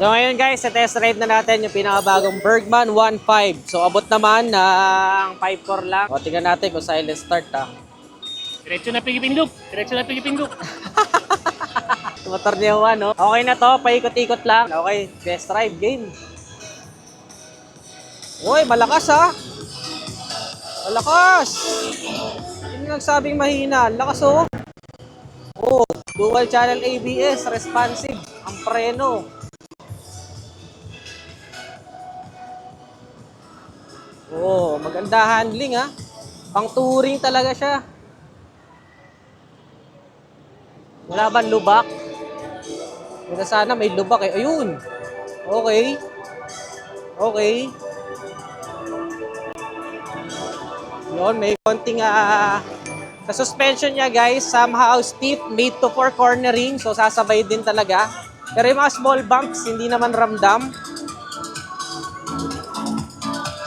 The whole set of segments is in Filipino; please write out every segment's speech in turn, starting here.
So ngayon guys, sa test drive na natin yung pinakabagong Bergman 1.5. So abot naman ng 5.4 lang. O tingnan natin kung silent start ha. Diretso na pigipindok. Diretso na pigipindok. Motor niya one, no? Okay na to, paikot-ikot lang. Okay, test drive game. Uy, malakas ha. Malakas. Hindi nagsabing mahina. Lakas oh. Oh, dual channel ABS, responsive. Ang preno. Oh, maganda handling ha. Pang touring talaga siya. Wala bang lubak? Kaya sana may lubak eh. Ayun. Okay. Okay. Yun, may konting sa suspension niya guys, somehow stiff, made to for cornering. So sasabay din talaga. Pero yung mga small bumps, hindi naman ramdam.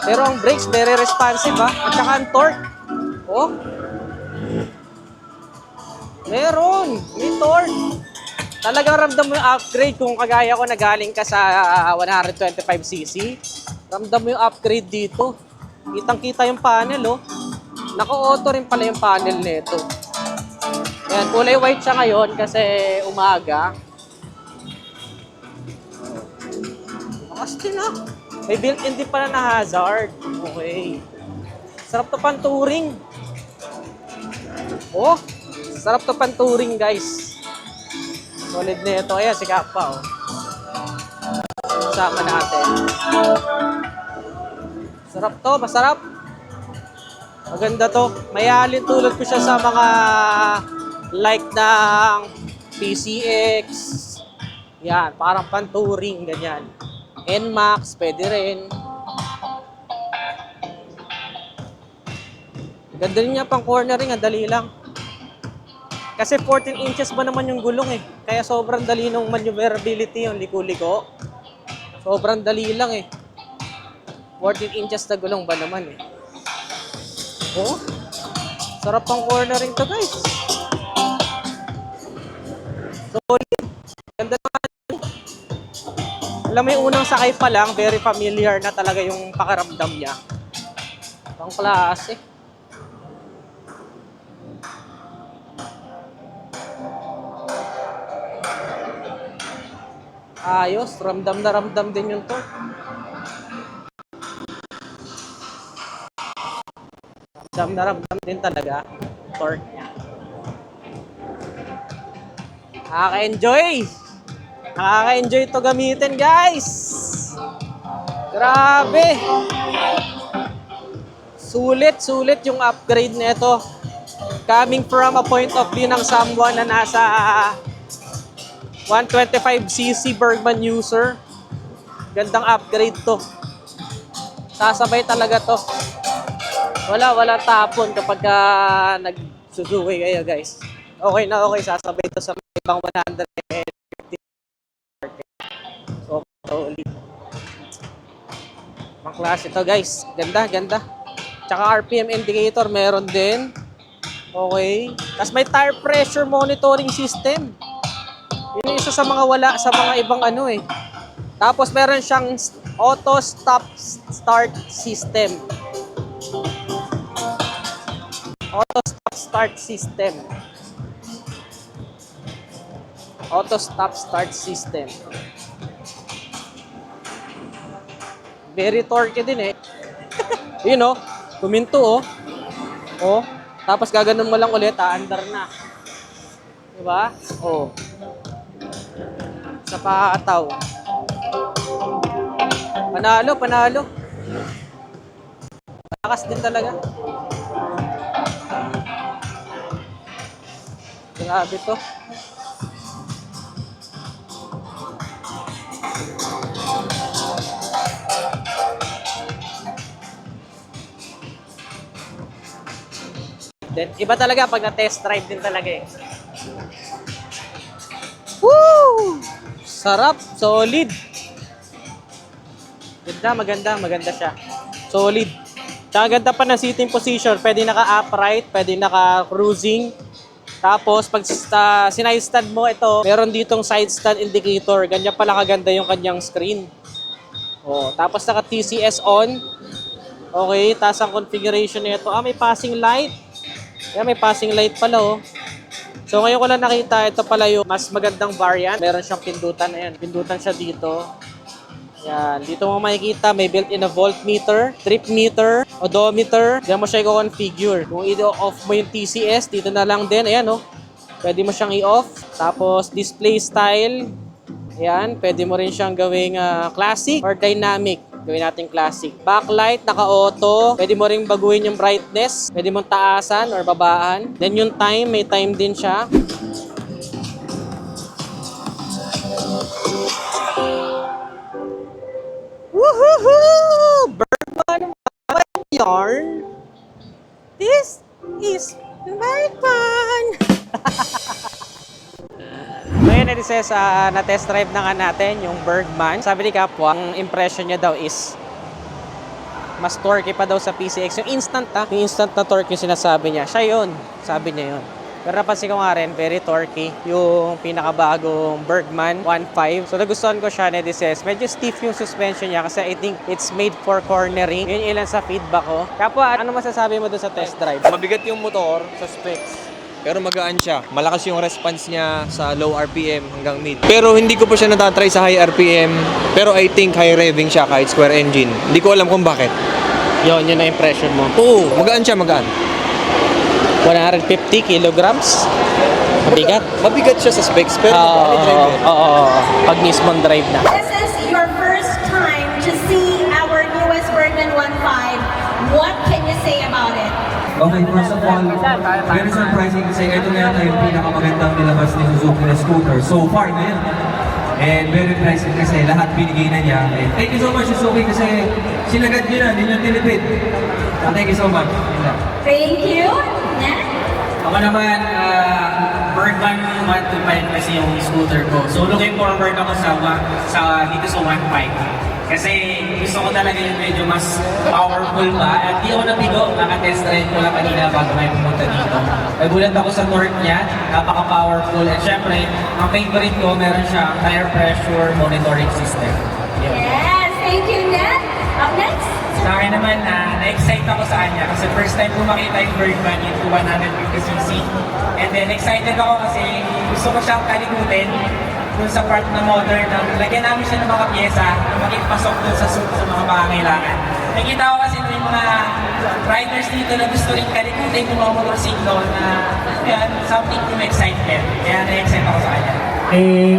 Pero ang brakes, very responsive ha. At saka ang torque. Oh. Meron. May torque. Talagang ramdam mo yung upgrade kung kagaya ko na galing ka sa 125cc. Ramdam mo yung upgrade dito. Kitang-kita yung panel, oh. Naka-auto rin pala yung panel nito. Ayan, kulay white siya ngayon kasi umaga. Lakas din, ah. May built-in din pala na hazard. Okay. Sarap to pang touring. Oh, sarap to pang touring, guys. Solid na ito. Ayan, si Kappa, oh. Sama natin. Sarap to, masarap. Maganda to. Mayalin tulad ko siya sa mga like ng PCX. Yan, parang pan-touring, ganyan. NMAX, pwede rin. Ganda rin niya pang cornering, ang dali lang. Kasi 14 inches ba naman yung gulong eh. Kaya sobrang dali ng maneuverability yung liko-liko. Sobrang dali lang eh. 14 inches na gulong ba naman eh. Oh, sarap pang cornering to guys. Solid. Ganda naman. Alam mo yung unang sakay pa lang, very familiar na talaga yung pakiramdam niya. Pang klase. Ayos, ramdam na ramdam din yung to. Ramdam na ramdam din talaga torque niya. Nakaka-enjoy! Nakaka-enjoy ito gamitin, guys! Grabe! Sulit yung upgrade nito. Coming from a point of view ng someone na nasa 125cc Bergman user. Gandang upgrade to. Sasabay talaga to. Wala tapon kapag nagsusuwi kayo, guys. Okay na okay, sasabay to sa ibang 150. So, solid. Mga klase to, guys. Ganda. Tsaka RPM indicator, meron din. Okay. Tapos may tire pressure monitoring system. Yun yung isa sa mga wala sa mga ibang ano eh. Tapos meron siyang auto stop start system. Auto stop start system. Auto stop start system. Very torque din eh. Yun oh, kuminto oh. Oh, tapos gaganon mo lang ulit, andar na. Diba? Oh. Sa pakataw. Panalo. Malakas din talaga. Grabe to. Then, iba talaga pag na-test drive din talaga eh. Woo! Sarap, solid. Maganda siya. Solid. Tsaka ganda pa ng sitting position. Pwede naka-upright, pwede naka-cruising. Tapos, pag side stand mo ito, meron ditong side stand indicator. Ganyan pala kaganda yung kanyang screen. Oh, tapos naka TCS on. Okay, tapos ang configuration nito, may passing light. May passing light pala oh. So ngayon ko lang nakita, ito pala yung mas magandang variant. Meron siyang pindutan, ayan, pindutan siya dito. Yan, dito mo makikita, may built-in na voltmeter, trip meter, odometer. Diyan mo siya i-configure. Kung i-off mo yung TCS, dito na lang din, ayan oh. Pwede mo siyang i-off. Tapos display style, ayan, pwede mo rin siyang gawing classic or dynamic. Gawin natin classic. Backlight, naka-auto. Pwede mo ring baguhin yung brightness. Pwede mong taasan or babaan. Then yung time, may time din siya. Woohoo! Bergman yarn. This is Bergman. Ngayon, Edises, na-test drive na nga natin yung Bergman. Sabi ni Kapwa, ang impression niya daw is mas torque pa daw sa PCX. Yung instant yung instant na torque yung sinasabi niya. Siya yun, sabi niya yun. Pero napansin ko nga rin, very torquey yung pinakabagong Bergman 1.5. So nagustuhan ko siya, Edises. Medyo stiff yung suspension niya kasi I think it's made for cornering. Yun ilan sa feedback ko. Kapwa, ano masasabi mo doon sa test drive? Mabigat yung motor sa specs. Pero magaan siya. Malakas yung response niya sa low RPM hanggang mid. Pero hindi ko pa siya natatry sa high RPM. Pero I think high revving siya kahit square engine. Hindi ko alam kung bakit. Yun na impression mo. Oo, magaan siya, magaan. 150 kilograms. Mabigat. Mabigat siya sa specs pero Oo, pag mismong drive na. This is your first time to see our newest Bergman 1.5. What can you say about it? Okay, first of all, very surprising kasi ito na yata yung pinakamagandang nilabas ni Suzuki na scooter so far ngayon. And very impressive kasi lahat binigay na niya. And thank you so much Suzuki kasi sinagad niyo na, hindi niyo tinipid. So, thank you so much. Thank you. Next. Ako naman, Bergman 125 kasi yung scooter ko. So looking forward ako dito sa 1.5. Kasi gusto ko talaga yung medyo mas powerful pa. At di ako nabigo, naka-test drive ko lang kanina bago may pumunta dito. Nagulat ako sa torque niya, napaka-powerful. At syempre, ang favorite ko, meron siyang tire pressure monitoring system. Yes, thank you, Ned. Up next. Sa akin naman, na-excite ako sa kanya kasi first time ko makita yung Bergman into 150cc. And then excited ako kasi gusto ko siyang kalikutin dun sa part na modern na lagyan namin siya ng mga pyesa na makipasok dun sa suit sa mga pangangailangan. Nakita ko kasi yung mga riders dito na gusto rin kalikutin yung mga motorsiklo na yan, something to excitement. Kaya na-excite ako sa kanya.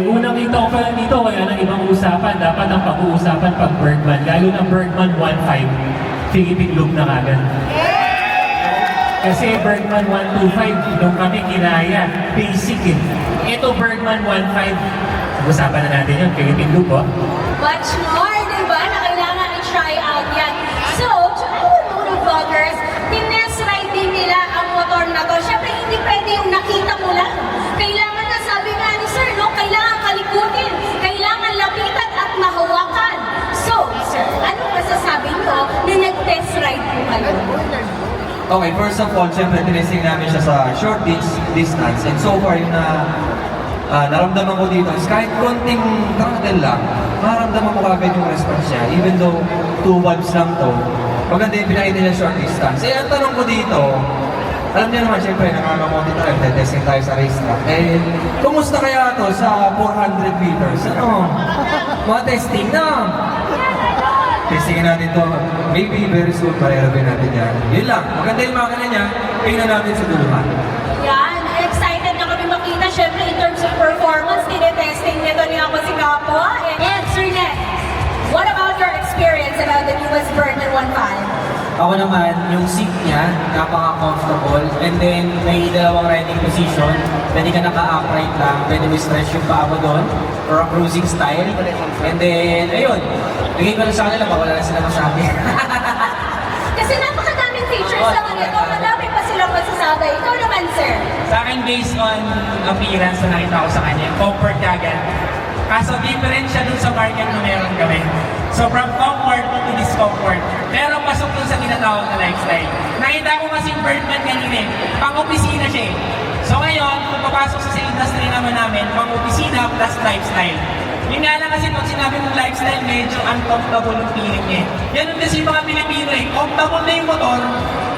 Unang kita ko pa lang dito, kaya ng ibang usapan, dapat ang pag-uusapan pag Bergman, lalo ng Bergman 1.5, Philippine loop na kagad. Kasi Bergman 125, nung kami kinaya, basic eh. Ito Bergman 1.5, usapan na natin yun, Philippine loop oh. Much more, di ba, na kailangan i-try out yan. So, to our motovloggers, tinest ride din nila ang motor na to. Siyempre, hindi pwede yung nakita mo lang. Kailangan na, sabi nga ni Sir, no? Kailangan kalikutin, kailangan lapitan at mahawakan. So, Sir, ano masasabi nyo na nag-test ride po kayo? Okay, first of all, syempre tinesting namin siya sa short distance. And so far, yung naramdaman ko dito is kahit konting throttle lang, maramdaman mo kagad yung response niya. Even though 2 valves lang to, maganda yung pinakita niya short distance. Eh, ang tanong ko dito, alam niyo naman, syempre, nakakamonti tayo, testing tayo sa racetrack. Eh, kumusta kaya to sa 400 meters? Ano? Mga testing na! Testingin natin to. Maybe very soon, marerapin natin yan. Yun lang, maganda yung makina niya, tingnan natin sa duluhan. Yan, excited na kami makita. Siyempre, in terms of performance, tinetesting nito niya ako si Kapwa. And Sir Ned, what about your experience about the newest Bergman 1.5? Ako naman, yung seat niya, napaka-comfortable. And then, may dalawang riding position. Pwede ka naka-upright lang. Pwede mo stretch yung paa mo doon. Or a cruising style. And then, ayun. Bigay ko lang sa kanila, wala na sila masabi. Kasi napakadaming features naman ito. Madami pa silang masasabi. Ikaw naman, Sir. Sa akin, based on appearance na nakita ko sa kanya, comfort kagad. Kaso different siya dun sa market na meron kami. So from comfort to discomfort. Pero pasok dun sa tinatawag na lifestyle. Nakita ko kasi yung Bergman kanina eh. Pang-opisina siya eh. So ngayon, kung papasok sa industry naman namin, pang opisina plus lifestyle. Yun nga lang kasi pag sinabi mong lifestyle, medyo uncomfortable yung feeling niya. Yan kasi yung mga Pilipino eh, comfortable na yung motor,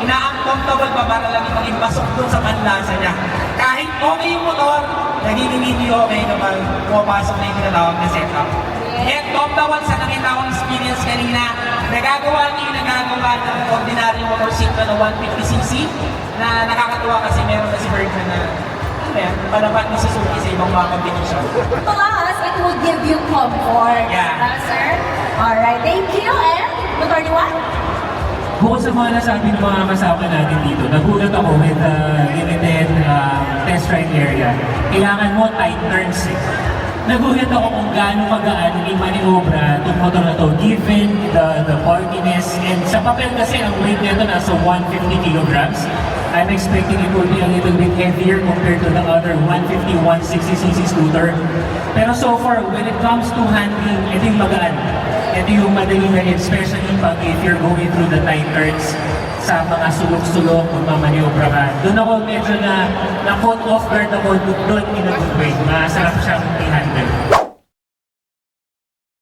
ina-uncomfortable pa para lang itong ipasok dun sa panlasa niya. Kahit okay yung motor, nagiging hindi okay kapag pumapasok na yung tinatawag na setup. At comfortable sa nakita kong experience kanina, nagagawa niyo yung nagagawa ng ordinary motorcycle na 150cc na nakakatuwa kasi meron na si Bergman na panabat ni Suzuki sa ibang mga competition. Plus, it will give you comfort. Yeah. Sir? Alright, thank you. And, Motor One? Bukod sa mga nasabi ng mga kasama natin dito, nagulat ako with the limited test ride area. Kailangan mo tight turns eh. Nagulat ako kung gaano kagaan yung maniobra itong motor na to, given the bulkiness. And sa papel kasi, ang weight nito nasa 150 kilograms. I'm expecting it will be a little bit heavier compared to the other 150, 160cc scooter. Pero so far, when it comes to handling, ito yung magaan. Ito yung madali na, especially pag if you're going through the tight turns sa mga sulok-sulok kung mamaniobra ka. Doon ako medyo na caught off guard ako doon in a good way. Masarap siyang i-handle.